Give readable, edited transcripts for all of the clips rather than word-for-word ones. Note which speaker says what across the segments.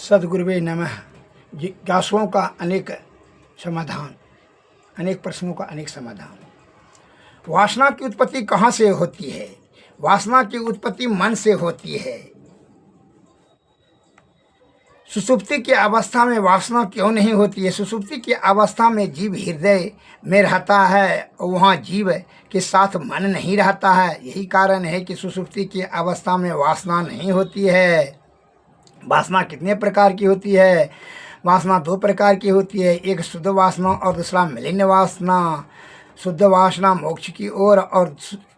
Speaker 1: सद्गुरुवे नमः। जिज्ञासुओं का अनेक समाधान, अनेक प्रश्नों का अनेक समाधान। वासना की उत्पत्ति कहाँ से होती है? वासना की उत्पत्ति मन से होती है। सुषुप्ति की अवस्था में वासना क्यों नहीं होती है? सुषुप्ति की अवस्था में जीव हृदय में रहता है और वहाँ जीव के साथ मन नहीं रहता है। यही कारण है कि सुषुप्ति की अवस्था में वासना नहीं होती है। वासना कितने प्रकार की होती है? वासना दो प्रकार की होती है, एक शुद्ध वासना और दूसरा मलिन वासना। शुद्ध वासना मोक्ष की ओर और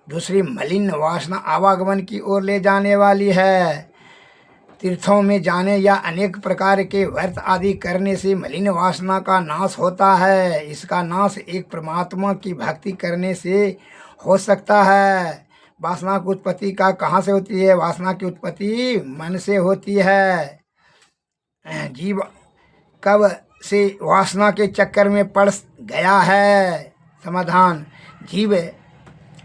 Speaker 1: दूसरी मलिन वासना आवागमन की ओर ले जाने वाली है। तीर्थों में जाने या अनेक प्रकार के व्रत आदि करने से मलिन वासना का नाश होता है। इसका नाश एक परमात्मा की भक्ति करने से हो सकता है। वासना की उत्पत्ति का कहाँ से होती है? वासना की उत्पत्ति मन से होती है। जीव कब से वासना के चक्कर में पड़ गया है? समाधान, जीव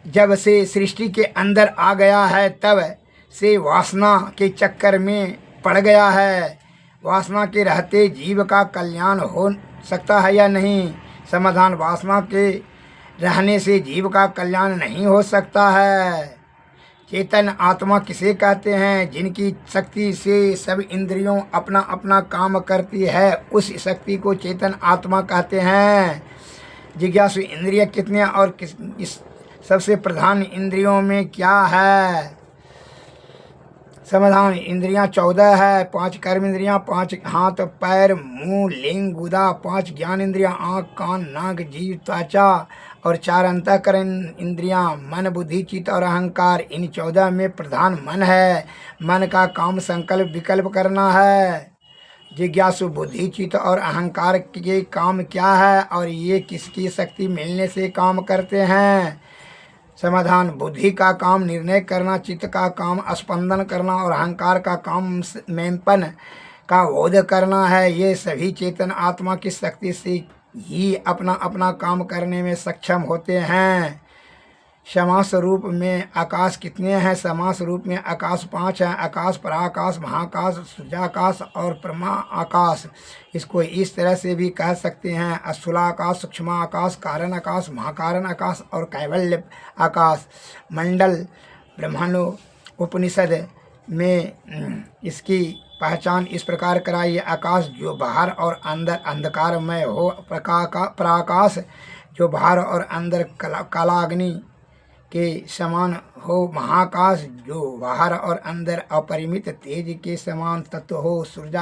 Speaker 1: जब से सृष्टि के अंदर आ गया है तब से वासना के चक्कर में पड़ गया है। वासना के रहते जीव का कल्याण हो सकता है या नहीं? समाधान, वासना के रहने से जीव का कल्याण नहीं हो सकता है। चेतन आत्मा किसे कहते हैं? जिनकी शक्ति से सब इंद्रियों अपना अपना काम करती है, उस शक्ति को चेतन आत्मा कहते हैं। जिज्ञासु, इंद्रिय कितने और इस सबसे प्रधान इंद्रियों में क्या है? समाधान, इंद्रियां 14 है। 5 कर्म इंद्रियां, 5 हाथ पैर मुंह लिंग गुदा, 5 ज्ञान इंद्रियां आँख कान नाक जीव त्वचा और 4 अंतःकरण इंद्रियां मन बुद्धि चित्त और अहंकार। इन 14 में प्रधान मन है। मन का काम संकल्प विकल्प करना है। जिज्ञासु, बुद्धि चित्त और अहंकार के काम क्या है और ये किसकी शक्ति मिलने से काम करते हैं? समाधान, बुद्धि का काम निर्णय करना, चित्त का काम स्पंदन करना और अहंकार का काम मेंपन का बोध करना है। ये सभी चेतन आत्मा की शक्ति से ही अपना अपना काम करने में सक्षम होते हैं। समास रूप में आकाश कितने हैं? समास रूप में आकाश 5 हैं। आकाश, पराकाश, महाकाश, सूर्याकाश और परमा आकाश। इसको इस तरह से भी कह सकते हैं, स्थूलाकाश, सूक्ष्म आकाश, कारण आकाश, महाकारण आकाश और कैवल्य आकाश। मंडल ब्रह्मणो उपनिषद में इसकी पहचान इस प्रकार कराई है। आकाश जो बाहर और अंदर अंधकारमय हो, पराकाश जो बाहर और अंदर कालाग्नि के समान हो, महाकाश जो बाहर और अंदर अपरिमित तेज के समान तत्व हो, सूर्य